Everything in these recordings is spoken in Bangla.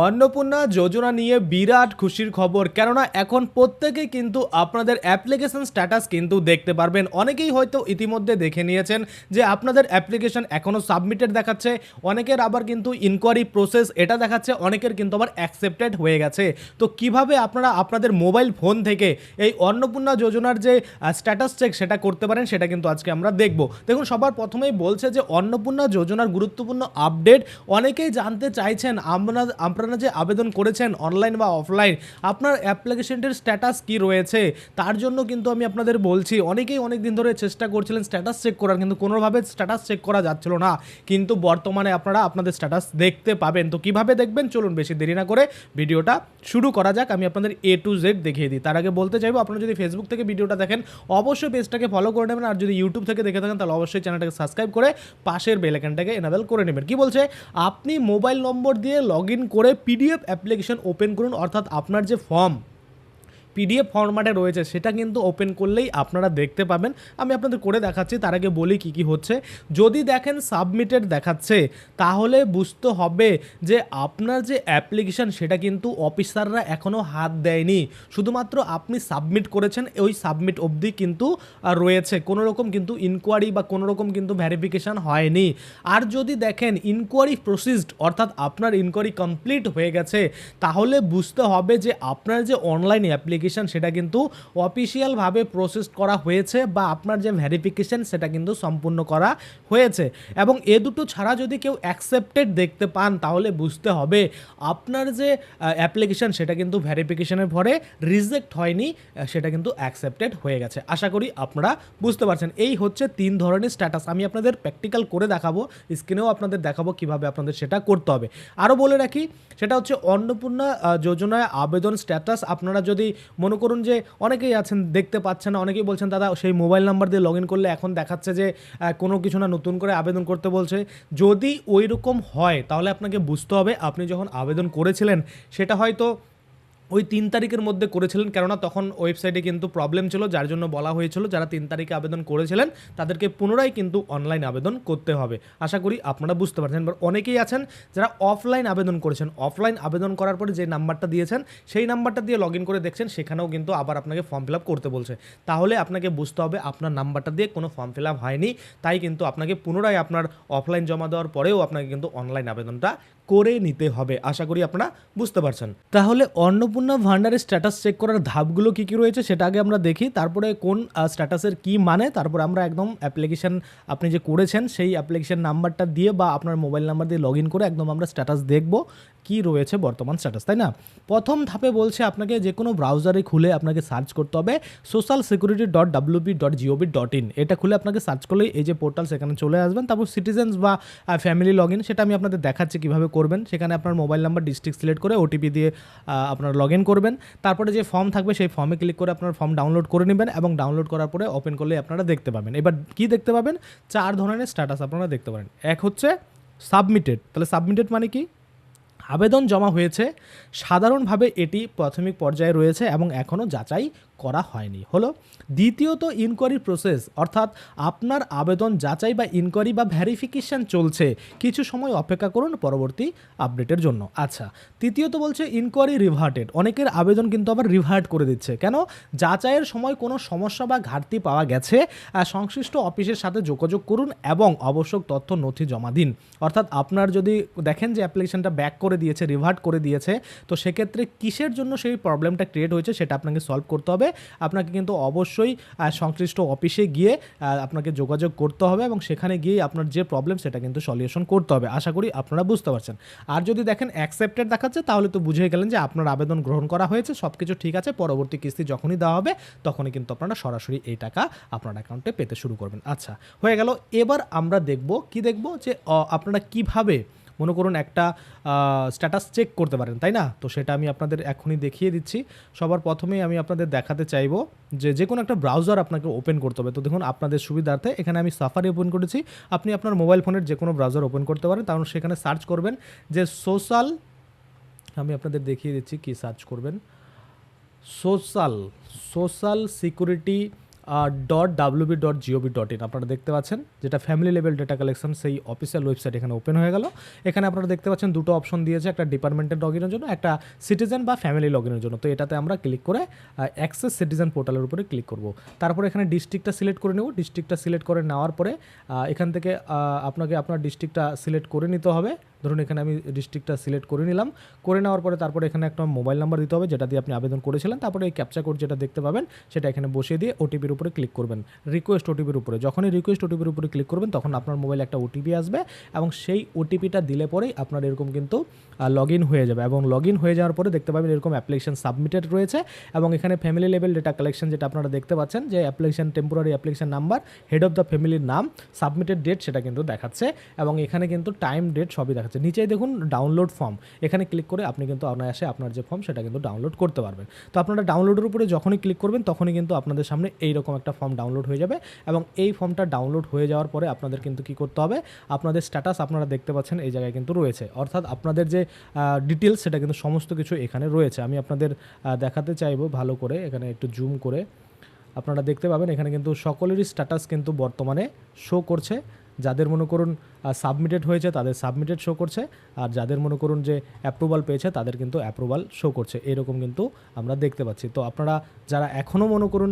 অন্নপূর্ণা যোজনা নিয়ে বিরাট খুশির খবর, কেননা এখন প্রত্যেকেই কিন্তু আপনাদের অ্যাপ্লিকেশন স্ট্যাটাস কিন্তু দেখতে পারবেন। অনেকেই হয়তো ইতিমধ্যে দেখে নিয়েছেন যে আপনাদের অ্যাপ্লিকেশন এখনও সাবমিটেড দেখাচ্ছে, অনেকের আবার কিন্তু ইনকোয়ারি প্রসেস এটা দেখাচ্ছে, অনেকের কিন্তু আবার অ্যাকসেপ্টেড হয়ে গেছে। তো কিভাবে আপনারা আপনাদের মোবাইল ফোন থেকে এই অন্নপূর্ণা যোজনার যে স্ট্যাটাস চেক সেটা করতে পারেন, সেটা কিন্তু আজকে আমরা দেখব। দেখুন, সবার প্রথমেই বলছে যে অন্নপূর্ণা যোজনার গুরুত্বপূর্ণ আপডেট। অনেকেই জানতে চাইছেন আপনারা যে আবেদন করেছেন অনলাইন বা অফলাইন, আপনার অ্যাপ্লিকেশনটির স্ট্যাটাস কি রয়েছে, তার জন্য কিন্তু আমি আপনাদের বলছি, অনেকেই অনেক দিন ধরে চেষ্টা করছিলেন স্ট্যাটাস চেক করার, কিন্তু কোনোভাবে স্ট্যাটাস চেক করা যাচ্ছিল না। কিন্তু বর্তমানে আপনারা আপনাদের স্ট্যাটাস দেখতে পাবেন। তো কিভাবে দেখবেন, চলুন বেশি দেরি না করে ভিডিওটা শুরু করা যাক। আমি আপনাদের A to Z দেখিয়ে দিই। তার আগে বলতে চাইবো, আপনারা যদি ফেসবুক থেকে ভিডিওটা দেখেন অবশ্যই পেজটাকে ফলো করে নেবেন, আর যদি ইউটিউব থেকে দেখে থাকেন তাহলে অবশ্যই চ্যানেলটাকে সাবস্ক্রাইব করে পাশের বেল আইকনটাকে এনাবেল করে নেবেন। কি বলছে, আপনি মোবাইল নম্বর দিয়ে লগ ইন করে পিডিএফ অ্যাপ্লিকেশন ওপেন করুন, অর্থাৎ আপনার যে ফর্ম পিডিএফ ফরম্যাটে রয়েছে সেটা কিন্তু ওপেন করলেই আপনারা দেখতে পাবেন। আমি আপনাদের করে দেখাচ্ছি, তার আগে বলি কি কি হচ্ছে। যদি দেখেন সাবমিটেড দেখাচ্ছে, তাহলে বুঝতে হবে যে আপনার যে অ্যাপ্লিকেশন সেটা কিন্তু অফিসাররা এখনও হাত দেয়নি, শুধুমাত্র আপনি সাবমিট করেছেন, ওই সাবমিট অবধি কিন্তু রয়েছে, কোনো রকম কিন্তু ইনকোয়ারি বা কোনো রকম কিন্তু ভ্যারিফিকেশান হয়নি। আর যদি দেখেন ইনকোয়ারি প্রসিসড, অর্থাৎ আপনার ইনকোয়ারি কমপ্লিট হয়ে গেছে, তাহলে বুঝতে হবে যে আপনার যে অনলাইন অ্যাপ্লিকেশন সেটা কিন্তু অফিসিয়ালভাবে প্রসেস করা হয়েছে, বা আপনার যে ভেরিফিকেশন সেটা কিন্তু সম্পূর্ণ করা হয়েছে। এবং এ দুটো ছাড়া যদি কেউ অ্যাকসেপ্টেড দেখতে পান, তাহলে বুঝতে হবে আপনার যে অ্যাপ্লিকেশন সেটা কিন্তু ভেরিফিকেশনের পরে রিজেক্ট হয়নি, সেটা কিন্তু অ্যাকসেপ্টেড হয়ে গেছে। আশা করি আপনারা বুঝতে পারছেন। এই হচ্ছে 3 ধরনের স্ট্যাটাস। আমি আপনাদের প্র্যাকটিক্যাল করে দেখাবো, স্ক্রিনেও আপনাদের দেখাবো কিভাবে আপনাদের সেটা করতে হবে। আরও বলে রাখি, সেটা হচ্ছে অন্নপূর্ণা যোজনায় আবেদন স্ট্যাটাস। আপনারা যদি মনে করুন যে অনেকেই আছেন দেখতে পাচ্ছেন না, অনেকেই বলছেন দাদা সেই মোবাইল নাম্বার দিয়ে লগ ইন করলে এখন দেখাচ্ছে যে কোনো কিছু না, নতুন করে আবেদন করতে বলছে। যদি ওই রকম হয় তাহলে আপনাকে বুঝতে হবে আপনি যখন আবেদন করেছিলেন সেটা হয়তো ওই 3 তারিখের মধ্যে করেছিলেন, কেননা তখন ওয়েবসাইটে কিন্তু প্রবলেম ছিল, যার জন্য বলা হয়েছিল যারা 3 তারিখে আবেদন করেছিলেন তাদেরকে পুনরায় কিন্তু অনলাইন আবেদন করতে হবে। আশা করি আপনারা বুঝতে পারছেন। এবার অনেকেই আছেন যারা অফলাইন আবেদন করেছেন, অফলাইন আবেদন করার পরে যে নাম্বারটা দিয়েছেন সেই নাম্বারটা দিয়ে লগ ইন করে দেখছেন, সেখানেও কিন্তু আবার আপনাকে ফর্ম ফিল আপ করতে বলছে। তাহলে আপনাকে বুঝতে হবে আপনার নাম্বারটা দিয়ে কোনো ফর্ম ফিল আপ হয়নি, তাই কিন্তু আপনাকে পুনরায় আপনার অফলাইন জমা দেওয়ার পরেও আপনাকে কিন্তু অনলাইন আবেদনটা করে নিতে হবে। আশা করি আপনারা বুঝতে পারছেন। তাহলে অন্নপূর্ণা ভান্ডারের স্ট্যাটাস চেক করার ধাপগুলো কী কী রয়েছে সেটা আগে আমরা দেখি, তারপরে কোন স্ট্যাটাসের কী মানে, তারপরে আমরা একদম অ্যাপ্লিকেশন আপনি যে করেছেন সেই অ্যাপ্লিকেশন নাম্বারটা দিয়ে বা আপনার মোবাইল নাম্বার দিয়ে লগ ইন করে একদম আমরা স্ট্যাটাস দেখব কি রয়েছে বর্তমান স্ট্যাটাস, তাই না? প্রথম ধাপে বলছে আপনাকে যে কোনো ব্রাউজারে খুলে আপনাকে সার্চ করতে হবে socialsecurity.wp.gov.in। এটা খুলে আপনাকে সার্চ করলেই এই যে পোর্টাল সেখানে চলে আসবেন। তারপর সিটিজেন্স বা ফ্যামিলি লগ ইন, সেটা আমি আপনাদের দেখাচ্ছি কীভাবে করবেন। সেখানে আপনার মোবাইল নাম্বার ডিস্ট্রিক্ট সিলেক্ট করে ওটিপি দিয়ে আপনারা লগ ইন করবেন। তারপরে যে ফর্ম থাকবে সেই ফর্মে ক্লিক করে আপনার ফর্ম ডাউনলোড করে নেবেন, এবং ডাউনলোড করার পরে ওপেন করলে আপনারা দেখতে পাবেন। এবার কি দেখতে পাবেন, 4 ধরনের স্ট্যাটাস আপনারা দেখতে পারেন। এক হচ্ছে সাবমিটেড। তাহলে সাবমিটেড মানে কি, আবেদন জমা হয়েছে, সাধারণভাবে এটি প্রাথমিক পর্যায়ে রয়েছে এবং এখনও যাচাই করা হয়নি হলো। দ্বিতীয়ত ইনকোয়ারি প্রসেস, অর্থাৎ আপনার আবেদন যাচাই বা ইনকোয়ারি বা ভ্যারিফিকেশান চলছে, কিছু সময় অপেক্ষা করুন পরবর্তী আপডেটের জন্য। আচ্ছা, তৃতীয়ত বলছে ইনকোয়ারি রিভার্টেড। অনেকের আবেদন কিন্তু আবার রিভার্ট করে দিচ্ছে, কেন? যাচাইয়ের সময় কোনো সমস্যা বা ঘাটতি পাওয়া গেছে, সংশ্লিষ্ট অফিসের সাথে যোগাযোগ করুন এবং আবশ্যক তথ্য নথি জমা দিন। অর্থাৎ আপনার যদি দেখেন যে অ্যাপ্লিকেশনটা ব্যাক করে দিয়েছে, রিভার্ট করে দিয়েছে, তো সেক্ষেত্রে কিসের জন্য সেই প্রবলেমটা ক্রিয়েট হয়েছে সেটা আপনাকে সলভ করতে হবে। আপনাকে কিন্তু অবশ্যই সংশ্লিষ্ট অফিসে গিয়ে আপনাকে যোগাযোগ করতে হবে, এবং সেখানে গিয়ে আপনার যে প্রবলেম সেটা কিন্তু সলিউশন করতে হবে। আশা করি আপনারা বুঝতে পারছেন। আর যদি দেখেন অ্যাকসেপ্টেড দেখাচ্ছে, তাহলে তো বুঝে গেলেন যে আপনার আবেদন গ্রহণ করা হয়েছে, সব কিছু ঠিক আছে, পরবর্তী কিস্তি যখনই দেওয়া হবে তখনই কিন্তু আপনারা সরাসরি এই টাকা আপনার অ্যাকাউন্টে পেতে শুরু করবেন। আচ্ছা, হয়ে গেল। এবার আমরা দেখব যে আপনারা কিভাবে মনে করুন একটা স্ট্যাটাস চেক করতে পারেন, তাই না? তো সেটা আমি আপনাদের এখনই দেখিয়ে দিচ্ছি। সবার প্রথমেই আমি আপনাদের দেখাতে চাইবো যে কোনো একটা ব্রাউজার আপনাকে ওপেন করতে হবে। তো দেখুন, আপনাদের সুবিধার্থে এখানে আমি সাফারি ওপেন করেছি। আপনি আপনার মোবাইল ফোনের যে কোনো ব্রাউজার ওপেন করতে পারেন, কারণ সেখানে সার্চ করবেন যে আমি আপনাদের দেখিয়ে দিচ্ছি কি সার্চ করবেন, সোশ্যাল সিকিউরিটি .wb.gov.in আপনারা দেখতে পাচ্ছেন, যেটা ফ্যামিলি লেভেল ডেটা কালেকশন, সেই অফিসিয়াল ওয়েবসাইট এখানে ওপেন হয়ে গেল। এখানে আপনারা দেখতে পাচ্ছেন দুটো অপশন দিয়েছে, একটা ডিপার্টমেন্টের লগ ইনের জন্য, একটা সিটিজেন বা ফ্যামিলি লগ ইনের জন্য। তো এটাতে আমরা ক্লিক করে অ্যাক্সেস সিটিজেন পোর্টালের উপরে ক্লিক করব। তারপরে এখানে ডিস্ট্রিক্টটা সিলেক্ট করে নেব। ডিস্ট্রিক্টটা সিলেক্ট করে নেওয়ার পরে এখান থেকে আপনাকে আপনার ডিস্ট্রিক্টটা সিলেক্ট করে নিতে হবে। ধরুন এখানে আমি ডিস্ট্রিক্টটা সিলেক্ট করে নিলাম। করে নেওয়ার পরে তারপরে এখানে একটা মোবাইল নাম্বার দিতে হবে যেটা দিয়ে আপনি আবেদন করেছিলেন। তারপরে এই ক্যাপচা কোড যেটা দেখতে পাবেন সেটা এখানে বসিয়ে দিয়ে ওটিপির উপরে ক্লিক করবেন, রিকোয়েস্ট ওটিপির উপরে। যখনই রিকোয়েস্ট ওটিপির উপরে ক্লিক করবেন তখন আপনার মোবাইলে একটা ওটিপি আসবে এবং সেই ওটিপিটা দিলে পরেই আপনার এরকম কিন্তু লগ ইন হয়ে যাবে। এবং লগ ইন হয়ে যাওয়ার পরে দেখতে পাবেন এরকম অ্যাপ্লিকেশন সাবমিটেড রয়েছে এবং এখানে ফ্যামিলি লেভেল ডেটা কালেকশন যেটা আপনারা দেখতে পাচ্ছেন, যে application temporary application number, head of the ফ্যামিলির নাম, সাবমিটেড ডেট সেটা কিন্তু দেখাচ্ছে এবং এখানে কিন্তু টাইম ডেট সবই দেখাচ্ছে। নিচেই দেখুন ডাউনলোড ফর্ম, এখানে ক্লিক করে আপনি কিন্তু অনায়াসে আপনার যে ফর্ম সেটা কিন্তু ডাউনলোড করতে পারবেন। তো আপনারা ডাউনলোডের উপরে যখনই ক্লিক করবেন তখনই কিন্তু আপনাদের সামনে এইরকম একটা ফর্ম ডাউনলোড হয়ে যাবে এবং এই ফর্মটা ডাউনলোড হয়ে যাওয়ার পরে আপনাদের কিন্তু কী করতে হবে, আপনাদের স্ট্যাটাস আপনারা দেখতে পাচ্ছেন এই জায়গায় কিন্তু রয়েছে, অর্থাৎ আপনাদের যে ডিটেলস সেটা কিন্তু সমস্ত কিছু এখানে রয়েছে। আমি আপনাদের দেখাতে চাইবো ভালো করে, এখানে একটু জুম করে আপনারা দেখতে পাবেন এখানে কিন্তু সকলেরই স্ট্যাটাস কিন্তু বর্তমানে শো করছে। যাদের মনে করুন সাবমিটেড হয়েছে তাদের সাবমিটেড শো করছে, আর যাদের মনে করুন যে অ্যাপ্রুভাল পেয়েছে তাদের কিন্তু অ্যাপ্রুভাল শো করছে, এরকম কিন্তু আমরা দেখতে পাচ্ছি। তো আপনারা যারা এখনও মনে করুন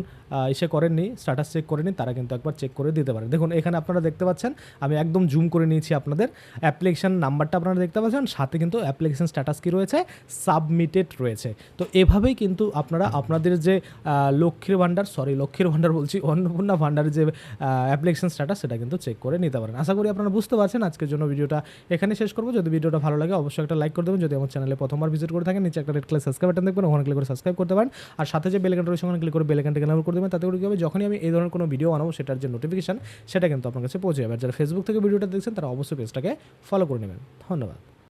এসে করেননি, স্ট্যাটাস চেক করেনি, তারা কিন্তু একবার চেক করে দিতে পারেন। দেখুন এখানে আপনারা দেখতে পাচ্ছেন আমি একদম জুম করে নিয়েছি, আপনাদের অ্যাপ্লিকেশন নাম্বারটা আপনারা দেখতে পাচ্ছেন, সাথে কিন্তু অ্যাপ্লিকেশন স্ট্যাটাস কী রয়েছে, সাবমিটেড রয়েছে। তো এভাবেই কিন্তু আপনারা আপনাদের যে লক্ষ্মীর ভাণ্ডার বলছি, অন্নপূর্ণা ভাণ্ডারের যে অ্যাপ্লিকেশন স্ট্যাটাস সেটা কিন্তু চেক করে নিতে পারেন। আশা করি আপনারা বুঝতে পারছেন। আজকের জন্য ভিডিওটা এখানে শেষ করবো। যদি ভিডিওটা ভালো লাগে অবশ্যই একটা লাইক করে দেবেন। যদি আমার চ্যানেলে প্রথমবার ভিজিট করে থাকেন নিচে একটা রেড কালার সাবস্ক্রাইব বাটন দেখবেন, ওখানে ক্লিক করে সাবস্ক্রাইব করতে পারেন। আর সাথে যে বেল আইকনটা রয়েছে ওখানে ক্লিক করে বেল আইকনটাকে এনাবল করে দেবেন। তাতে করে কী হবে, যখনই আমি এই ধরনের কোনো ভিডিও বানাবো সেটার যে নোটিফিকেশন সেটা কিন্তু আপনার কাছে পৌঁছে যাবে। আর যারা ফেসবুক থেকে ভিডিওটা দেখছেন তারা অবশ্যই পেজটাকে ফলো করে নেবেন। ধন্যবাদ।